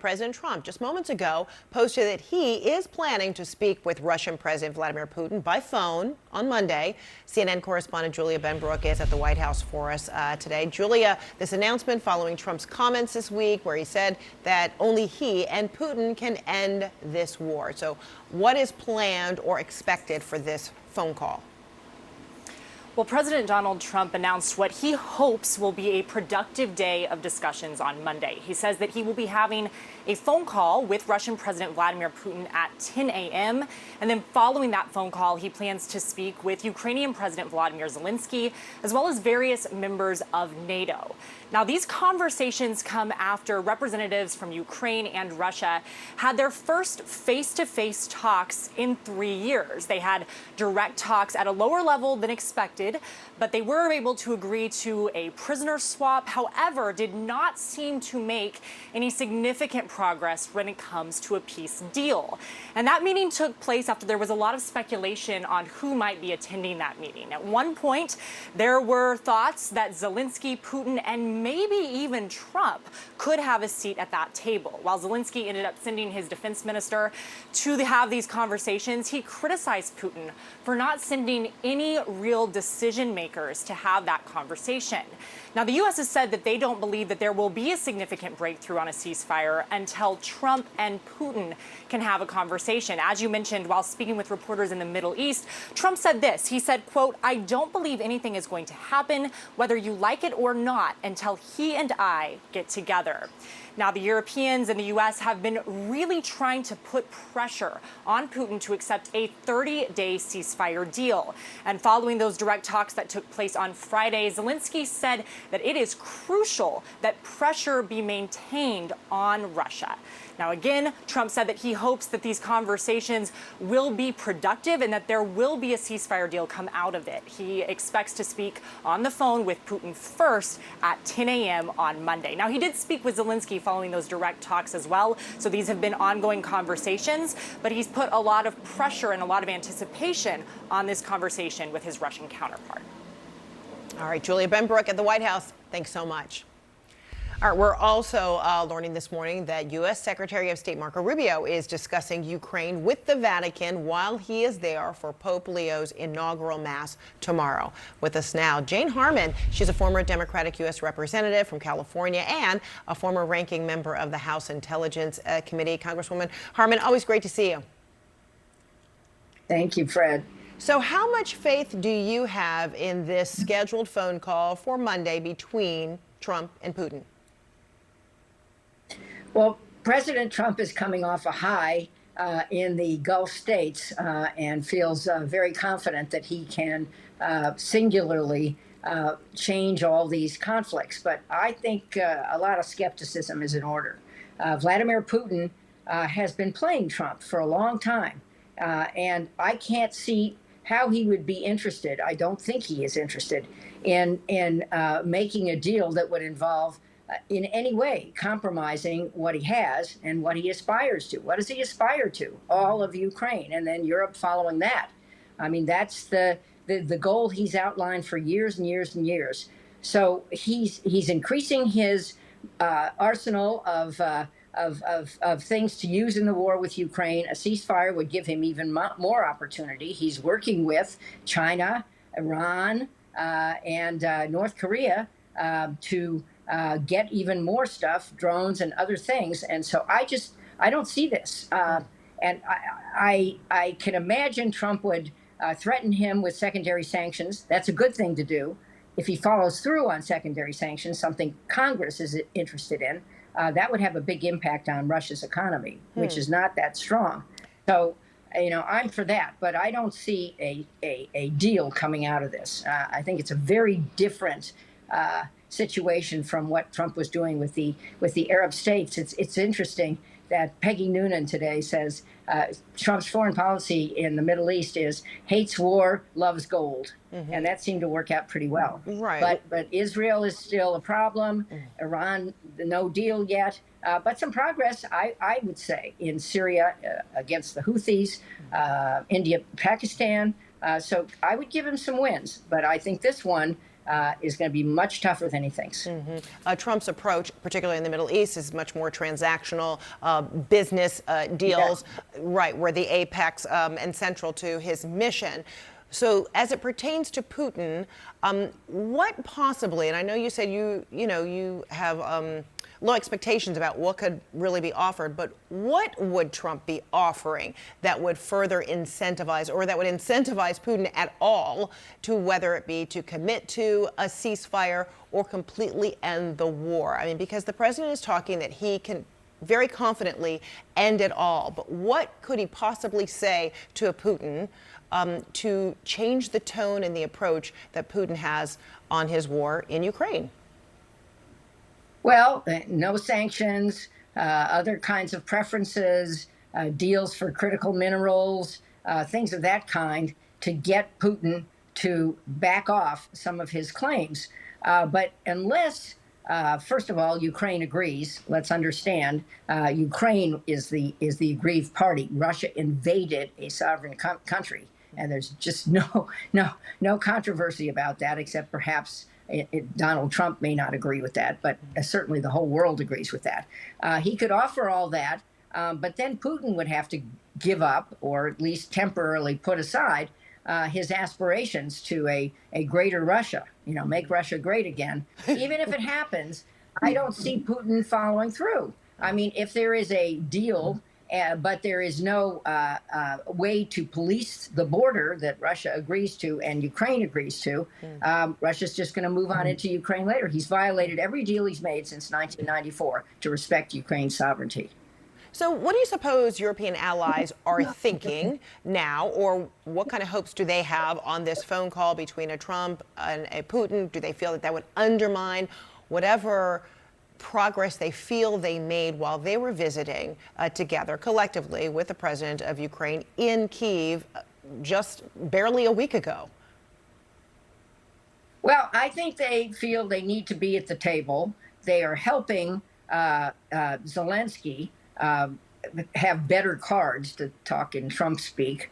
President Trump just moments ago posted that he is planning to speak with Russian President Vladimir Putin by phone on Monday. CNN correspondent Julia Benbrook is at the White House for us today. Julia, this announcement following Trump's comments this week where he said that only he and Putin can end this war. So what is planned or expected for this phone call? Well, President Donald Trump announced what he hopes will be a productive day of discussions on Monday. He says that he will be having a phone call with Russian President Vladimir Putin at 10 a.m. And then following that phone call, he plans to speak with Ukrainian President Volodymyr Zelensky, as well as various members of NATO. Now, these conversations come after representatives from Ukraine and Russia had their first face-to-face talks in 3 years. They had direct talks at a lower level than expected, but they were able to agree to a prisoner swap, however, did not seem to make any significant progress when it comes to a peace deal. And that meeting took place after there was a lot of speculation on who might be attending that meeting. At one point, there were thoughts that Zelensky, Putin, and maybe even Trump could have a seat at that table. While Zelensky ended up sending his defense minister to have these conversations, he criticized Putin for not sending any real decision makers to have that conversation. Now, the U.S. has said that they don't believe that there will be a significant breakthrough on a ceasefire until Trump and Putin can have a conversation. As you mentioned, while speaking with reporters in the Middle East, Trump said this. He said, quote, "I don't believe anything is going to happen, whether you like it or not, until he and I get together." Now, the Europeans and the U.S. have been really trying to put pressure on Putin to accept a 30-day ceasefire deal. And following those direct talks that took place on Friday, Zelensky said that it is crucial that pressure be maintained on Russia. Now, again, Trump said that he hopes that these conversations will be productive and that there will be a ceasefire deal come out of it. He expects to speak on the phone with Putin first at 10 a.m. on Monday. Now, he did speak with Zelensky following those direct talks as well. So these have been ongoing conversations, but he's put a lot of pressure and a lot of anticipation on this conversation with his Russian counterpart. All right, Julia Benbrook at the White House. Thanks so much. All right, we're also learning this morning that U.S. Secretary of State Marco Rubio is discussing Ukraine with the Vatican while he is there for Pope Leo's inaugural Mass tomorrow. With us now, Jane Harman. She's a former Democratic U.S. representative from California and a former ranking member of the House Intelligence Committee. Congresswoman Harman, always great to see you. Thank you, Fred. So how much faith do you have in this scheduled phone call for Monday between Trump and Putin? Well, President Trump is coming off a high in the Gulf states and feels very confident that he can singularly change all these conflicts. But I think a lot of skepticism is in order. Vladimir Putin has been playing Trump for a long time, and I can't see how he would be interested. I don't think he is interested in making a deal that would involve in any way compromising what he has and what he aspires to. What does he aspire to? All of Ukraine, and then Europe following that. I mean, that's the goal he's outlined for years and years and years. So he's increasing his arsenal of things to use in the war with Ukraine. A ceasefire would give him even more opportunity. He's working with China, Iran, and North Korea to get even more stuff, drones and other things. And so I don't see this. And I can imagine Trump would threaten him with secondary sanctions. That's a good thing to do. If he follows through on secondary sanctions, something Congress is interested in, that would have a big impact on Russia's economy, which is not that strong. So, I'm for that, but I don't see a deal coming out of this. I think it's a very different situation from what Trump was doing with the Arab states. It's interesting that Peggy Noonan today says Trump's foreign policy in the Middle East is hates war, loves gold. Mm-hmm. And that seemed to work out pretty well. Right. But Israel is still a problem. Iran, no deal yet. But some progress, I would say, in Syria against the Houthis, India, Pakistan. So I would give him some wins. But I think this one is going to be much tougher than he thinks. Trump's approach, particularly in the Middle East, is much more transactional business deals, right, where the apex and central to his mission. So as it pertains to Putin, what possibly, and I know you said you have low expectations about what could really be offered, but what would Trump be offering that would further incentivize, or that would incentivize Putin at all, to whether it be to commit to a ceasefire or completely end the war? I mean, because the president is talking that he can very confidently end it all, but what could he possibly say to Putin to change the tone and the approach that Putin has on his war in Ukraine? Well, no sanctions, other kinds of preferences, deals for critical minerals, things of that kind to get Putin to back off some of his claims. But unless, first of all, Ukraine agrees, let's understand, Ukraine is the aggrieved party. Russia invaded a sovereign country, and there's just no controversy about that, except perhaps Donald Trump may not agree with that, but certainly the whole world agrees with that. He could offer all that, but then Putin would have to give up, or at least temporarily put aside, his aspirations to a greater Russia, make Russia great again. Even if it happens, I don't see Putin following through. I mean, if there is a deal, but there is no way to police the border that Russia agrees to and Ukraine agrees to, Russia's just going to move on into Ukraine later. He's violated every deal he's made since 1994 to respect Ukraine's sovereignty. So what do you suppose European allies are thinking now, or what kind of hopes do they have on this phone call between a Trump and a Putin? Do they feel that would undermine whatever progress they feel they made while they were visiting together collectively with the president of Ukraine in Kyiv just barely a week ago? Well, I think they feel they need to be at the table. They are helping Zelensky have better cards, to talk in Trump speak.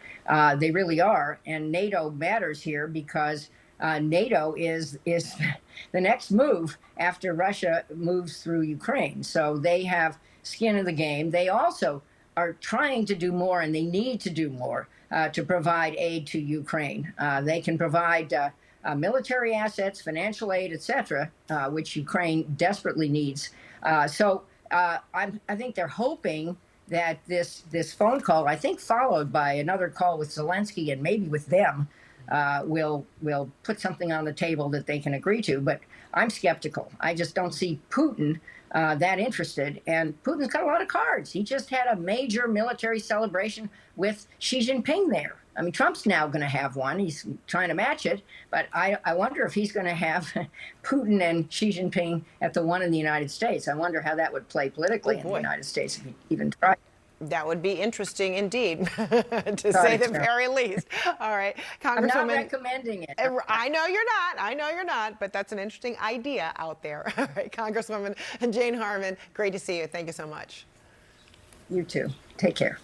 They really are. And NATO matters here because NATO is the next move after Russia moves through Ukraine. So they have skin in the game. They also are trying to do more, and they need to do more to provide aid to Ukraine. They can provide military assets, financial aid, etc., which Ukraine desperately needs. So I think they're hoping that this phone call, I think followed by another call with Zelensky and maybe with them, will put something on the table that they can agree to. But I'm skeptical. I just don't see Putin that interested. And Putin's got a lot of cards. He just had a major military celebration with Xi Jinping there. I mean, Trump's now going to have one. He's trying to match it. But I wonder if he's going to have Putin and Xi Jinping at the one in the United States. I wonder how that would play politically in the United States if he even tried. That would be interesting indeed, to say the very least. All right, Congresswoman. I'm not recommending it. I know you're not. I know you're not, but that's an interesting idea out there. All right, Congresswoman Jane Harman, great to see you. Thank you so much. You too. Take care.